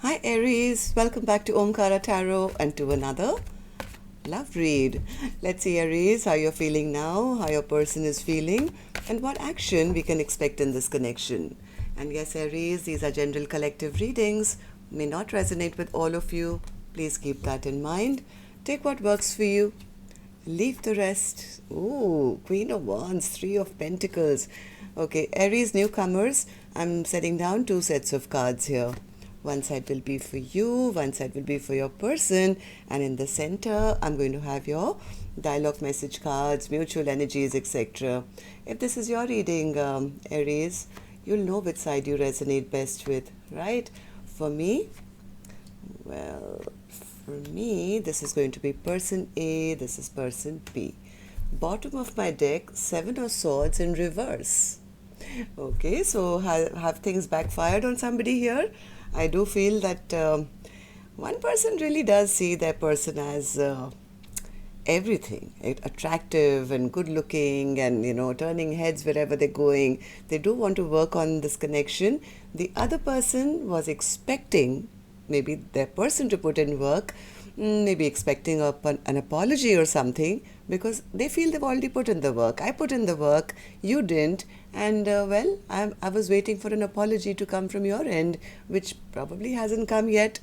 Hi Aries, welcome back to Omkaratarot and to another love read. Let's see Aries, how you're feeling now, how your person is feeling, and what action we can expect in this connection. And yes Aries, these are general collective readings, may not resonate with all of you. Please keep that in mind. Take what works for you. Leave the rest. Ooh, Queen of Wands, Three of Pentacles. Okay, Aries newcomers, I'm setting down 2 sets of cards here. One side will be for you, one side will be for your person, and in the center, I'm going to have your dialogue message cards, mutual energies, etc. If this is your reading, Aries, you'll know which side you resonate best with, right? For me, this is going to be person A, this is person B. Bottom of my deck, 7 of Swords in reverse. Okay, so have things backfired on somebody here? I do feel that one person really does see their person as everything, attractive and good looking and, turning heads wherever they're going. They do want to work on this connection. The other person was expecting maybe their person to put in work, maybe expecting an apology or something, because they feel they've already put in the work. I put in the work, you didn't, and I was waiting for an apology to come from your end, which probably hasn't come yet.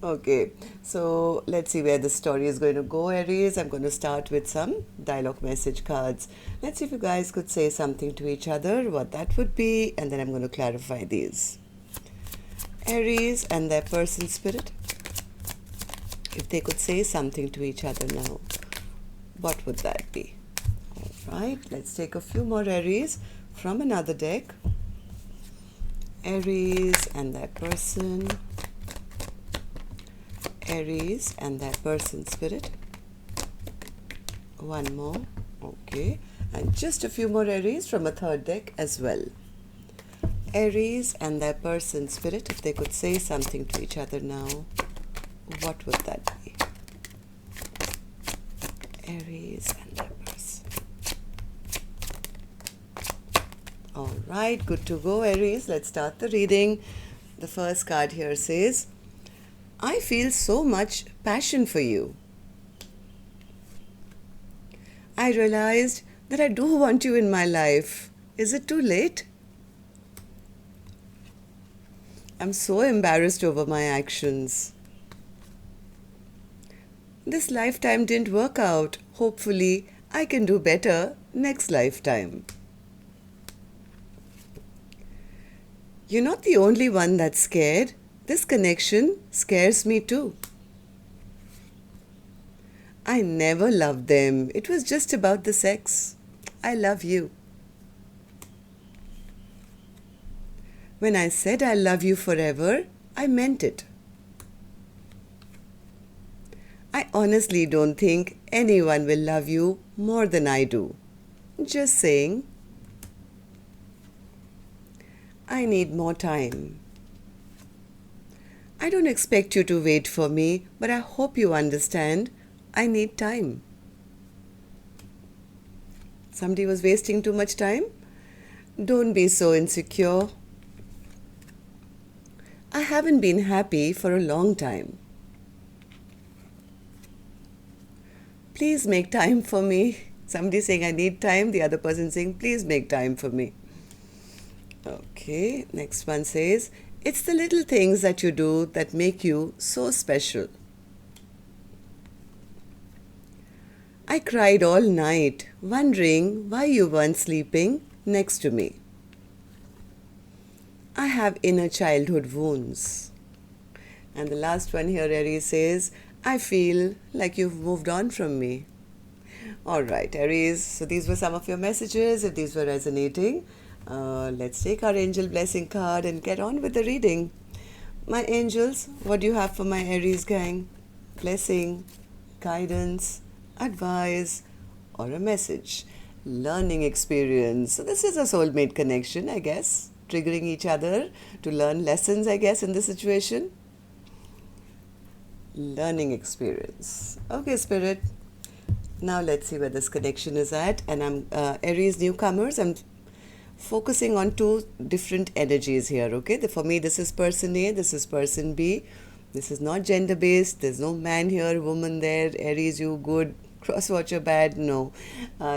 Okay, so let's see where the story is going to go, Aries. I'm going to start with some dialogue message cards. Let's see if you guys could say something to each other, what that would be, and then I'm going to clarify these. Aries and their person spirit, if they could say something to each other now, what would that be? All right, let's take a few more Aries from another deck. Aries and their person. Aries and their person spirit. One more. Okay, and just a few more Aries from a third deck as well. Aries and their person spirit, if they could say something to each other now, what would that be? Aries and their person. All right, good to go, Aries. Let's start the reading. The first card here says, I feel so much passion for you. I realized that I do want you in my life. Is it too late? I'm so embarrassed over my actions. This lifetime didn't work out. Hopefully, I can do better next lifetime. You're not the only one that's scared. This connection scares me too. I never loved them. It was just about the sex. I love you. When I said I love you forever, I meant it. I honestly don't think anyone will love you more than I do. Just saying. I need more time. I don't expect you to wait for me, but I hope you understand. I need time. Somebody was wasting too much time? Don't be so insecure. I haven't been happy for a long time. Please make time for me. Somebody saying I need time, the other person saying please make time for me. Okay, next one says, it's the little things that you do that make you so special. I cried all night, wondering why you weren't sleeping next to me. I have inner childhood wounds. And the last one here, Aries says, I feel like you've moved on from me. All right, Aries, so these were some of your messages. If these were resonating, let's take our angel blessing card and get on with the reading. My angels, what do you have for my Aries gang? Blessing, guidance, advice, or a message? Learning experience. So this is a soulmate connection, I guess. Triggering each other to learn lessons, I guess, in this situation. Learning experience. Okay, Spirit. Now let's see where this connection is at. And I'm Aries newcomers. I'm focusing on two different energies here, okay? For me, this is person A, this is person B. This is not gender based. There's no man here, woman there, Aries, you good, crosswatcher bad. No.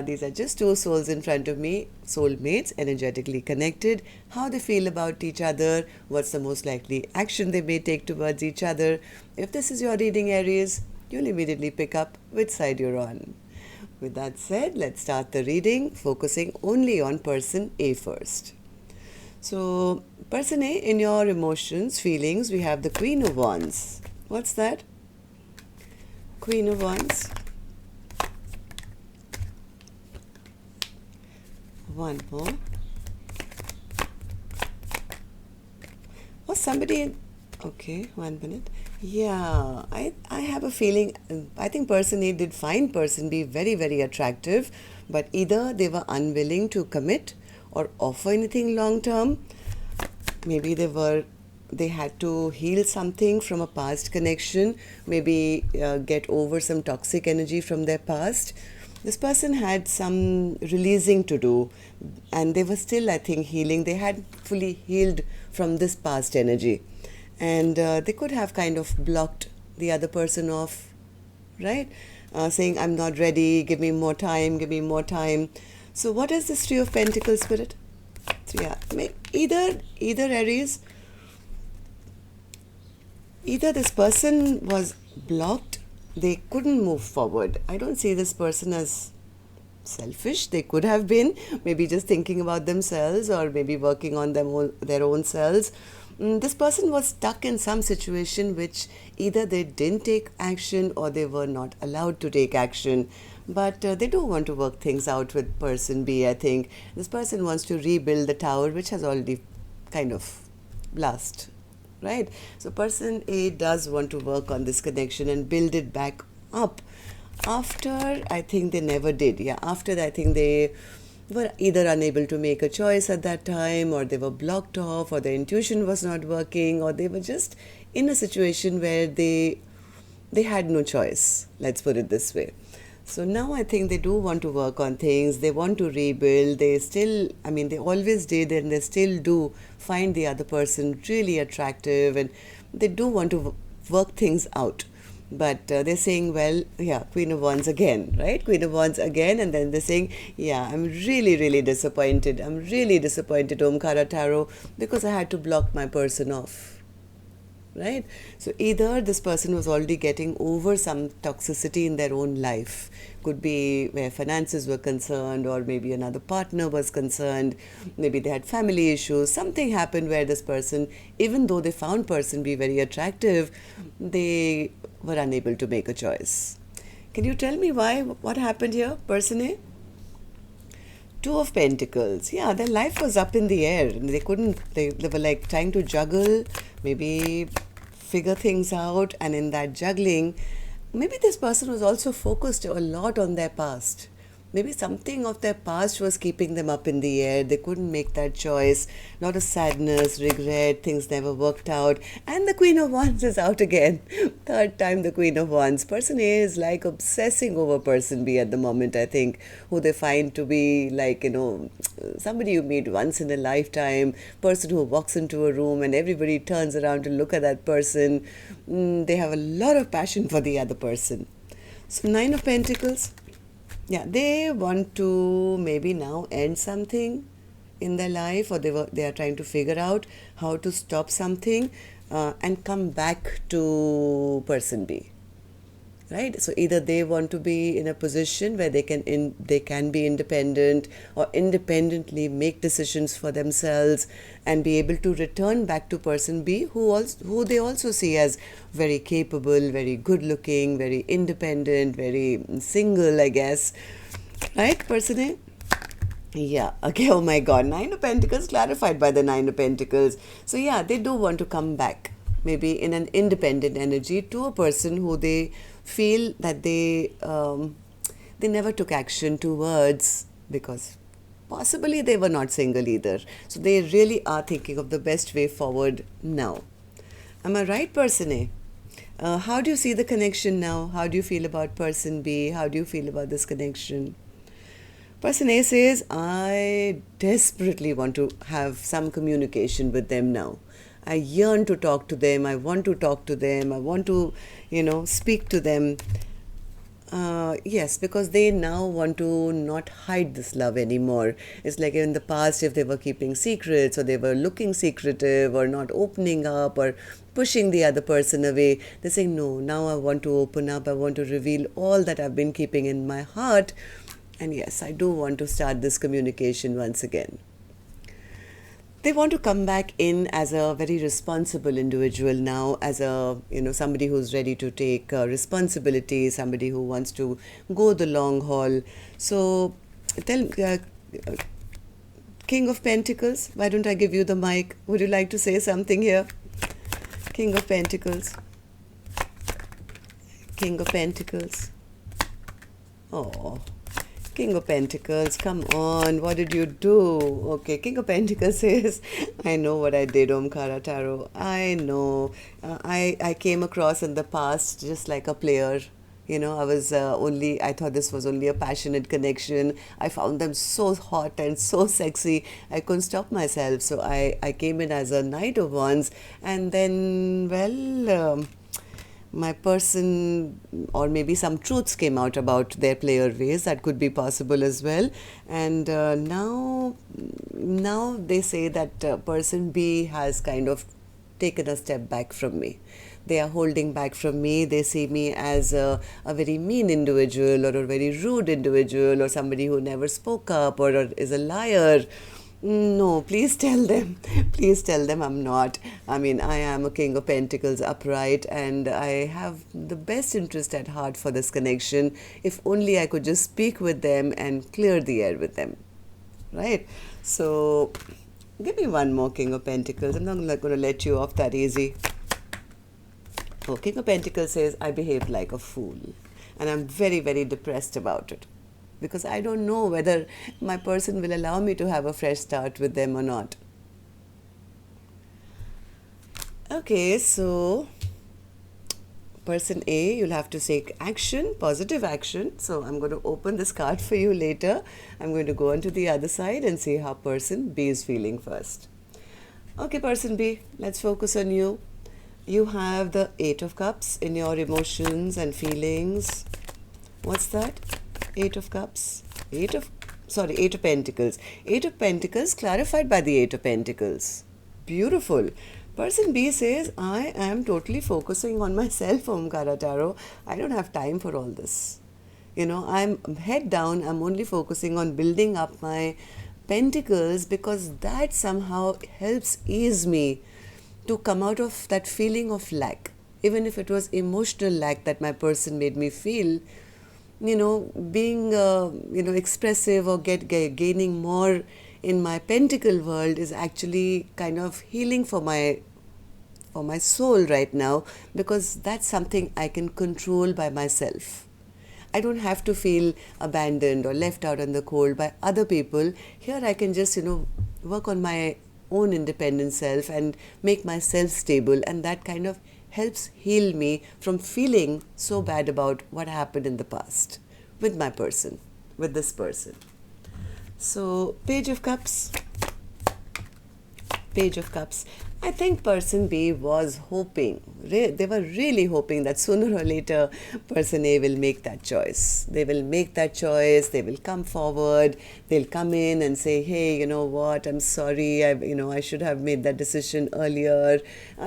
These are just two souls in front of me, soulmates, energetically connected, how they feel about each other, what's the most likely action they may take towards each other. If this is your reading, Aries, you'll immediately pick up which side you're on. With that said, let's start the reading, focusing only on person A first. So, person A, in your emotions, feelings, we have the Queen of Wands. What's that? Queen of Wands. One more. Was somebody... Okay, 1 minute. Yeah, I have a feeling, I think person A did find person B very, very attractive, but either they were unwilling to commit or offer anything long term. Maybe they had to heal something from a past connection, maybe get over some toxic energy from their past. This person had some releasing to do, and they were still, I think, healing. They had fully healed from this past energy. And they could have kind of blocked the other person off, right? Saying, I'm not ready, give me more time, give me more time. So what is this Three of Pentacles, Spirit? So yeah, either Aries, either this person was blocked, they couldn't move forward. I don't see this person as selfish. They could have been, maybe just thinking about themselves or maybe working on their own selves. This person was stuck in some situation which either they didn't take action or they were not allowed to take action. But they do want to work things out with person B, I think. This person wants to rebuild the tower which has already kind of blast, right? So person A does want to work on this connection and build it back up. After, I think they never did. Yeah, after that, I think they were either unable to make a choice at that time, or they were blocked off, or their intuition was not working, or they were just in a situation where they had no choice. Let's put it this way. So now I think they do want to work on things. They want to rebuild. They still, I mean, they always did, and they still do find the other person really attractive, and they do want to work things out. But they're saying, well, yeah, Queen of Wands again, right? Queen of Wands again. And then they're saying, yeah, I'm really, really disappointed. I'm really disappointed, Omkaratarot, because I had to block my person off, right? So either this person was already getting over some toxicity in their own life. Could be where finances were concerned, or maybe another partner was concerned. Maybe they had family issues. Something happened where this person, even though they found person B very attractive, they were unable to make a choice. Can you tell me why? What happened here, person A? Two of Pentacles. Yeah, their life was up in the air. They couldn't, they were like trying to juggle, maybe figure things out. And in that juggling, maybe this person was also focused a lot on their past. Maybe something of their past was keeping them up in the air. They couldn't make that choice. Lot of sadness, regret, things never worked out. And the Queen of Wands is out again. Third time the Queen of Wands. Person A is like obsessing over person B at the moment, I think, who they find to be like, you know, somebody you meet once in a lifetime, person who walks into a room and everybody turns around to look at that person. They have a lot of passion for the other person. So Nine of Pentacles. Yeah, they want to maybe now end something in their life, or they are trying to figure out how to stop something and come back to person B, right? So either they want to be in a position where they can be independent, or independently make decisions for themselves and be able to return back to person B, who they also see as very capable, very good looking, very independent, very single, I guess, right? Person A. Yeah, okay, oh my God, Nine of Pentacles clarified by the Nine of Pentacles. So yeah, they do want to come back, maybe in an independent energy, to a person who they feel that they never took action towards, because possibly they were not single either. So they really are thinking of the best way forward now. Am I right, person A? How do you see the connection now? How do you feel about person B? How do you feel about this connection? Person A says, I desperately want to have some communication with them now. I yearn to talk to them. I want to talk to them. I want to, speak to them. Yes, because they now want to not hide this love anymore. It's like in the past, if they were keeping secrets or they were looking secretive or not opening up or pushing the other person away, they're saying, no, now I want to open up. I want to reveal all that I've been keeping in my heart. And yes, I do want to start this communication once again. They want to come back in as a very responsible individual now, as a, somebody who's ready to take responsibility, somebody who wants to go the long haul. So tell King of Pentacles, why don't I give you the mic? Would you like to say something here? King of Pentacles. King of Pentacles. Oh, King of Pentacles, come on, what did you do? Okay, King of Pentacles says, I know what I did, Omkaratarot. I know. I came across in the past just like a player. I thought this was only a passionate connection. I found them so hot and so sexy. I couldn't stop myself. So I came in as a Knight of Wands. And then, my person, or maybe some truths came out about their player ways. That could be possible as well. And now they say that person B has kind of taken a step back from me. They are holding back from me. They see me as a very mean individual or a very rude individual or somebody who never spoke up or is a liar. No, please tell them. Please tell them I'm not. I mean, I am a King of Pentacles upright and I have the best interest at heart for this connection. If only I could just speak with them and clear the air with them. Right? So, give me one more King of Pentacles. I'm not going to let you off that easy. Oh, King of Pentacles says, I behaved like a fool. And I'm very, very depressed about it. Because I don't know whether my person will allow me to have a fresh start with them or not. Okay, so person A, you'll have to take action, positive action. So I'm going to open this card for you later. I'm going to go on to the other side and see how person B is feeling first. Okay, person B, let's focus on you. You have the 8 of Cups in your emotions and feelings. What's that? 8 of Cups, 8 of Pentacles. 8 of Pentacles clarified by the 8 of Pentacles. Beautiful. Person B says, I am totally focusing on myself, Omkaratarot. I don't have time for all this. I'm head down. I'm only focusing on building up my pentacles because that somehow helps ease me to come out of that feeling of lack. Even if it was emotional lack that my person made me feel, being, expressive or gaining more in my pentacle world is actually kind of healing for my soul right now, because that's something I can control by myself. I don't have to feel abandoned or left out in the cold by other people. Here I can just, work on my own independent self and make myself stable, and that kind of helps heal me from feeling so bad about what happened in the past with my person, with this person. So, Page of Cups. Page of Cups. I think person B was hoping, they were really hoping that sooner or later person A will make that choice. They will make that choice, they will come forward, they'll come in and say, hey, you know what, I'm sorry, I should have made that decision earlier.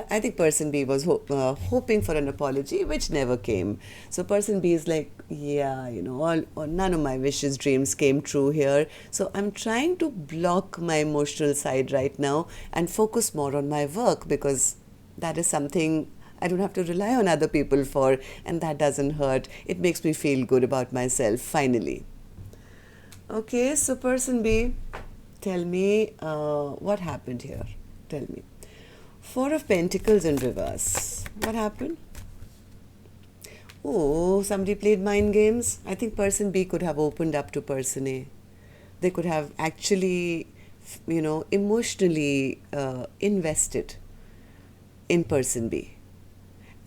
I think person B was hoping for an apology, which never came. So person B is like, yeah, none of my wishes, dreams came true here. So I'm trying to block my emotional side right now and focus more on my work, because that is something I don't have to rely on other people for, and that doesn't hurt. It makes me feel good about myself, finally. Okay, so person B, tell me what happened here. Tell me. 4 of Pentacles in reverse. What happened? Oh, somebody played mind games. I think person B could have opened up to person A. They could have actually, emotionally invested in person B.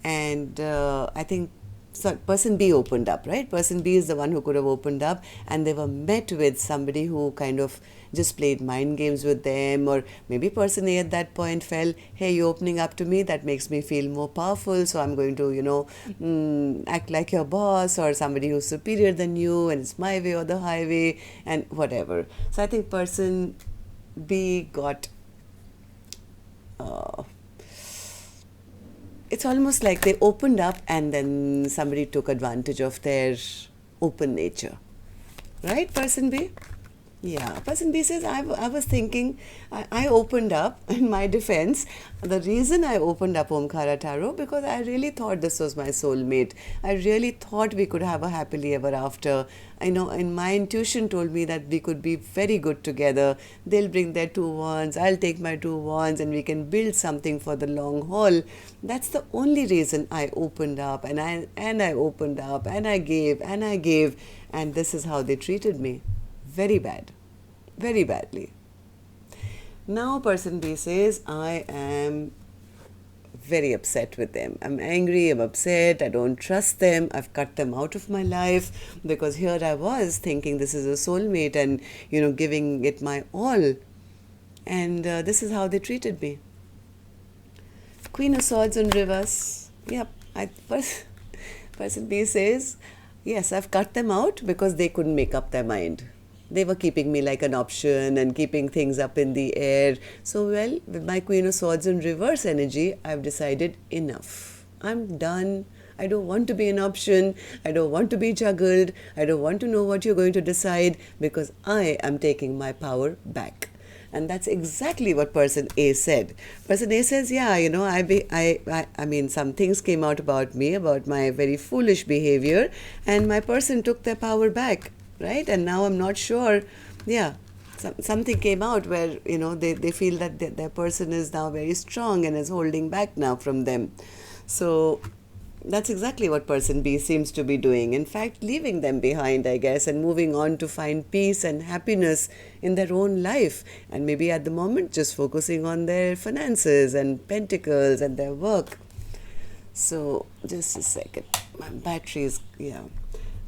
And I think so person B opened up, right? Person B is the one who could have opened up, and they were met with somebody who kind of just played mind games with them, or maybe person A at that point felt, hey, you're opening up to me, that makes me feel more powerful, so I'm going to, act like your boss or somebody who's superior than you, and it's my way or the highway, and whatever. So I think person B got it's almost like they opened up and then somebody took advantage of their open nature. Right, person B? Yeah, person B says, I was thinking, I opened up in my defense. The reason I opened up Omkaratarot, because I really thought this was my soulmate. I really thought we could have a happily ever after. I know, and my intuition told me that we could be very good together. They'll bring their 2 wands, I'll take my 2 wands, and we can build something for the long haul. That's the only reason I opened up, and I opened up, and I gave, and this is how they treated me. Very bad. Very badly. Now person B says, I am very upset with them. I'm angry, I'm upset, I don't trust them, I've cut them out of my life, because here I was thinking this is a soulmate and, giving it my all. And this is how they treated me. Queen of Swords in reverse. Yep. Person B says, yes, I've cut them out because they couldn't make up their mind. They were keeping me like an option and keeping things up in the air. So, well, with my Queen of Swords in reverse energy, I've decided enough. I'm done. I don't want to be an option. I don't want to be juggled. I don't want to know what you're going to decide, because I am taking my power back. And that's exactly what person A said. Person A says, yeah, I mean, some things came out about me, about my very foolish behavior, and my person took their power back. Right? And now I'm not sure, something came out where, they feel that their person is now very strong and is holding back now from them. So that's exactly what person B seems to be doing. In fact, leaving them behind, I guess, and moving on to find peace and happiness in their own life. And maybe at the moment, just focusing on their finances and pentacles and their work. So just a second. My battery is,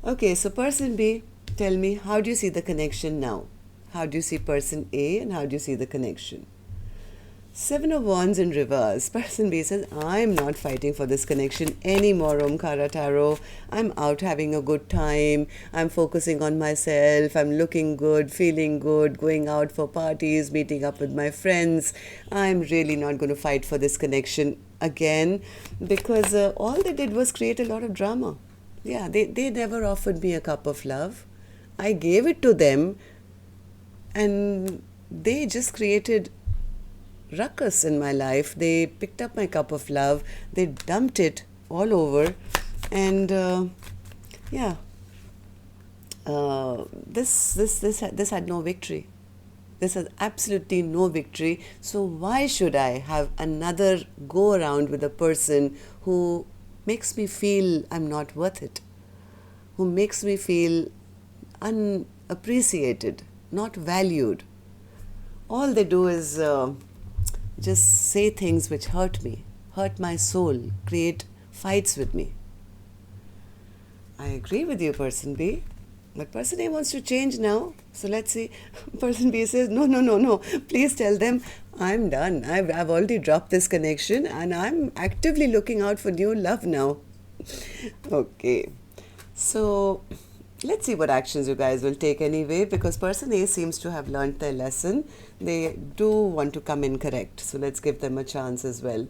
Okay, so person B, tell me, how do you see the connection now? How do you see person A, and how do you see the connection? 7 of Wands in reverse. Person B says, I'm not fighting for this connection anymore, Omkaratarot. I'm out having a good time. I'm focusing on myself. I'm looking good, feeling good, going out for parties, meeting up with my friends. I'm really not going to fight for this connection again, because all they did was create a lot of drama. Yeah, they never offered me a cup of love. I gave it to them, and they just created ruckus in my life. They picked up my cup of love, they dumped it all over, and this had no victory. This has absolutely no victory. So why should I have another go around with a person who makes me feel I'm not worth it, who makes me feel unappreciated, not valued? All they do is just say things which hurt me, hurt my soul, create fights with me. I agree with you, person B, but person A wants to change now. So let's see. Person B says, no, please tell them I'm done. I've already dropped this connection and I'm actively looking out for new love now. Okay, so let's see what actions you guys will take anyway, because person A seems to have learned their lesson. They do want to come in correct. So let's give them a chance as well.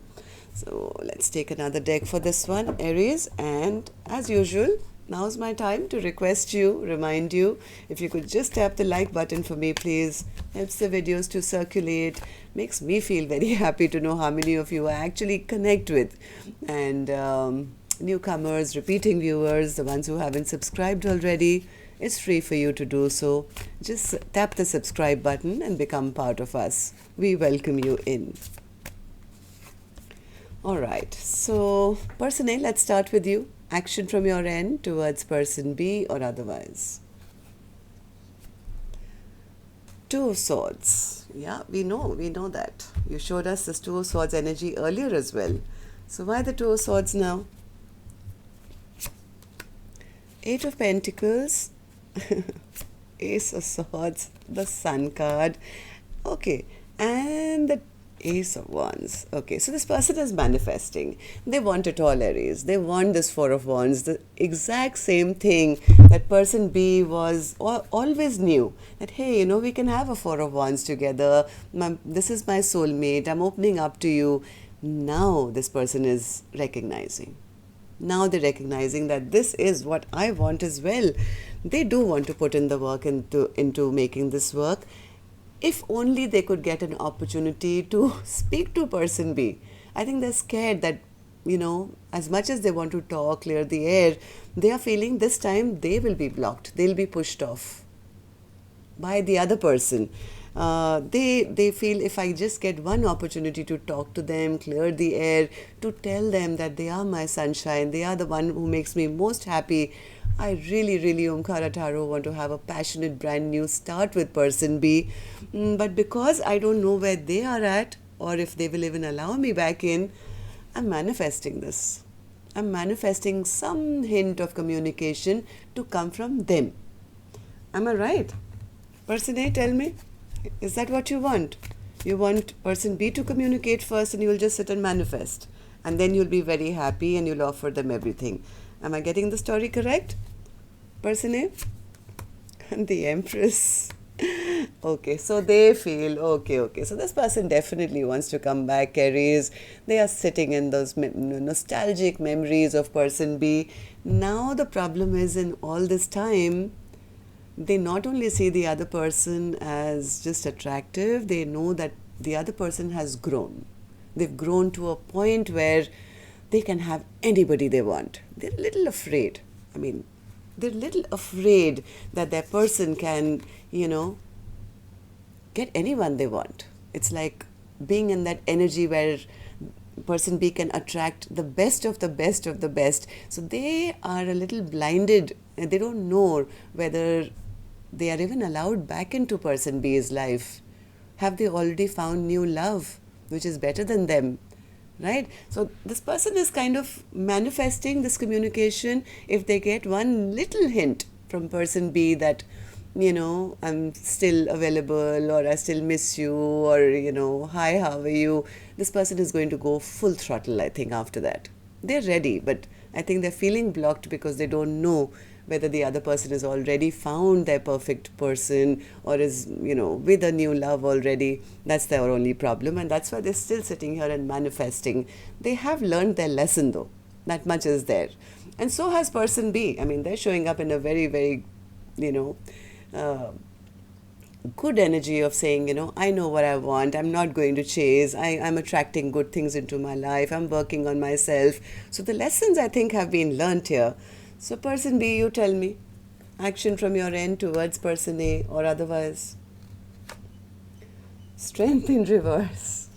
So let's take another deck for this one, Aries. And as usual, now's my time to remind you, if you could just tap the like button for me, please. Helps the videos to circulate. Makes me feel very happy to know how many of you I actually connect with. And newcomers, repeating viewers, the ones who haven't subscribed already, it's free for you to do so. Just tap the subscribe button and become part of us. We welcome you in. Alright, so person A, let's start with you. Action from your end towards person B or otherwise. 2 of Swords. Yeah, we know that. You showed us this 2 of Swords energy earlier as well. So why the 2 of Swords now? Eight of Pentacles, Ace of Swords, the Sun card. Okay, and the Ace of Wands. Okay, so this person is manifesting. They want it all, Aries. They want this Four of Wands. The exact same thing that person B was always knew. That, hey, you know, we can have a Four of Wands together. This is my soulmate. I'm opening up to you. Now this person is recognizing. Now they're recognizing that this is what I want as well. They do want to put in the work into making this work. If only they could get an opportunity to speak to person B. I think they're scared that, you know, as much as they want to talk, clear the air, they are feeling this time they will be blocked. They'll be pushed off by the other person. They feel if I just get one opportunity to talk to them, clear the air, to tell them that they are my sunshine, they are the one who makes me most happy, I really, Omkaratarot, want to have a passionate brand new start with person B. But because I don't know where they are at, or if they will even allow me back in, I'm manifesting this. I'm manifesting some hint of communication to come from them. Am I right? Person A, tell me, is that what you want? You want person B to communicate first and you'll just sit and manifest. And then you'll be very happy and you'll offer them everything. Am I getting the story correct? Person A? And the Empress. Okay, so they feel, okay. So this person definitely wants to come back, Aries. They are sitting in those nostalgic memories of person B. Now the problem is, in all this time, they not only see the other person as just attractive, they know that the other person has grown. They've grown to a point where they can have anybody they want. They're a little afraid. I mean, they're a little afraid that their person can, you know, get anyone they want. It's like being in that energy where person B can attract the best of the best of the best. So they are a little blinded and they don't know whether they are even allowed back into person B's life. Have they already found new love, which is better than them? Right? So this person is kind of manifesting this communication if they get one little hint from person B that, you know, I'm still available, or I still miss you, or, you know, hi, how are you? This person is going to go full throttle, I think, after that. They're ready, but I think they're feeling blocked because they don't know whether the other person has already found their perfect person or is, you know, with a new love already. That's their only problem, and that's why they're still sitting here and manifesting. They have learned their lesson, though. That much is there. And so has person B. I mean, they're showing up in a very, very, you know, good energy of saying, you know, I know what I want. I'm not going to chase. I'm attracting good things into my life. I'm working on myself. So the lessons, I think, have been learnt here. So person B, you tell me, action from your end towards person A or otherwise. Strength in reverse.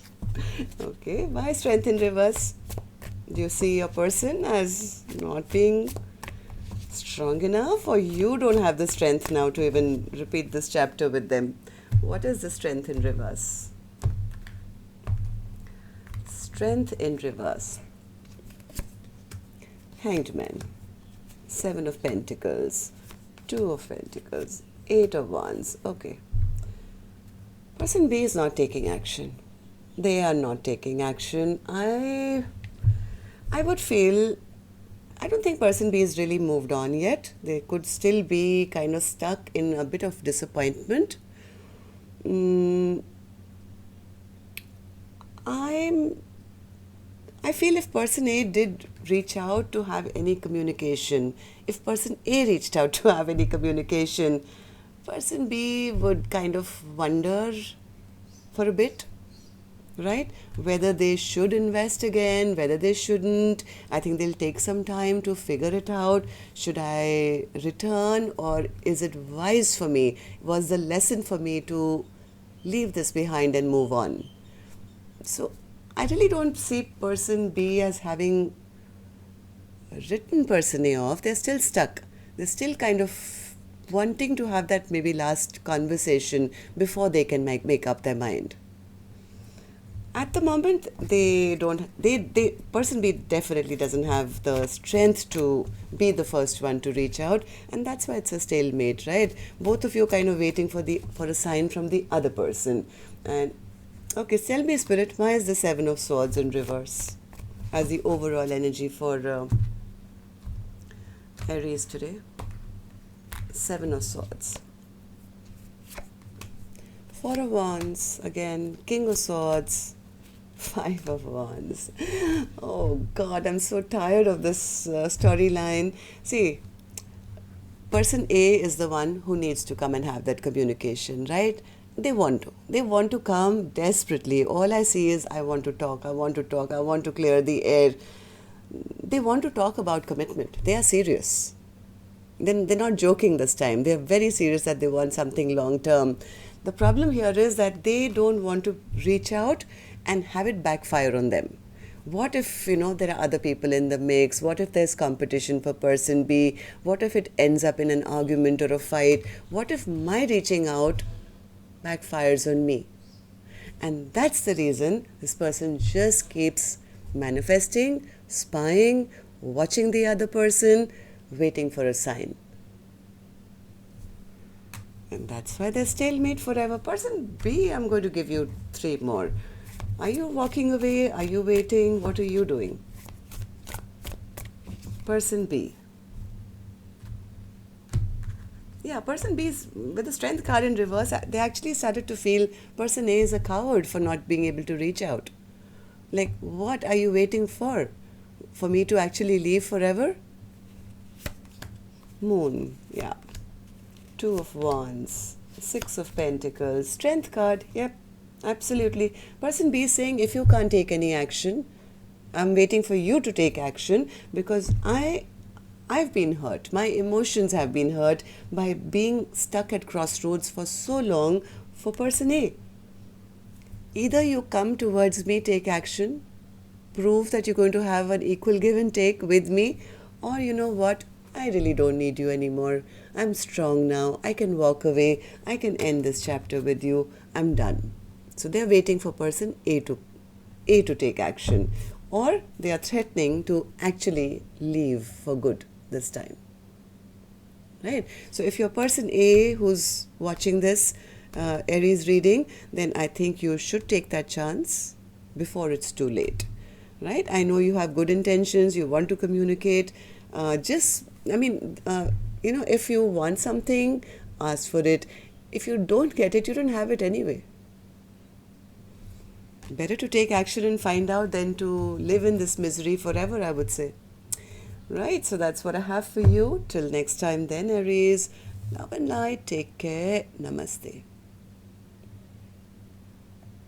Okay, why strength in reverse? Do you see your person as not being strong enough, or you don't have the strength now to even repeat this chapter with them? What is the strength in reverse? Strength in reverse. Hanged Man. Seven of Pentacles, Two of Pentacles, Eight of Wands. Okay. Person B is not taking action. They are not taking action. I would feel, I don't think person B is really moved on yet. They could still be kind of stuck in a bit of disappointment. I feel if person A did reach out to have any communication, if person A reached out to have any communication, person B would kind of wonder for a bit, right? Whether they should invest again, whether they shouldn't. I think they'll take some time to figure it out. Should I return, or is it wise for me? Was the lesson for me to leave this behind and move on? So I really don't see person B as having written person A off. They're still stuck. They're still kind of wanting to have that maybe last conversation before they can make up their mind. At the moment, person B definitely doesn't have the strength to be the first one to reach out, and that's why it's a stalemate, right? Both of you are kind of waiting for a sign from the other person. And okay, tell me, Spirit, why is the Seven of Swords in reverse as the overall energy for Aries today? Seven of Swords. Four of Wands, again, King of Swords, Five of Wands. Oh God, I'm so tired of this storyline. See, person A is the one who needs to come and have that communication, right? They want to. They want to come desperately. All I see is, I want to talk, I want to talk, I want to clear the air. They want to talk about commitment. They are serious. Then they're not joking this time. They're very serious that they want something long term. The problem here is that they don't want to reach out and have it backfire on them. What if, there are other people in the mix? What if there's competition for person B? What if it ends up in an argument or a fight? What if my reaching out backfires on me? And that's the reason this person just keeps manifesting, spying, watching the other person, waiting for a sign. And that's why they're stalemate forever. Person B, I'm going to give you 3 more. Are you walking away? Are you waiting? What are you doing? Person B. Yeah, person B is, with the Strength card in reverse, they actually started to feel person A is a coward for not being able to reach out. Like, what are you waiting for? For me to actually leave forever? Moon, yeah. Two of Wands, Six of Pentacles, Strength card, yep. Absolutely. Person B is saying, if you can't take any action, I'm waiting for you to take action because I've been hurt. My emotions have been hurt by being stuck at crossroads for so long for person A. Either you come towards me, take action, prove that you're going to have an equal give and take with me, or you know what, I really don't need you anymore. I'm strong now. I can walk away. I can end this chapter with you. I'm done. So they're waiting for person A to take action, or they are threatening to actually leave for good this time. Right? So if you're person A who's watching this Aries reading, then I think you should take that chance before it's too late. Right? I know you have good intentions. You want to communicate. If you want something, ask for it. If you don't get it, you don't have it anyway. Better to take action and find out than to live in this misery forever, I would say. Right, so that's what I have for you. Till next time then, Aries. Love and light. Take care. Namaste.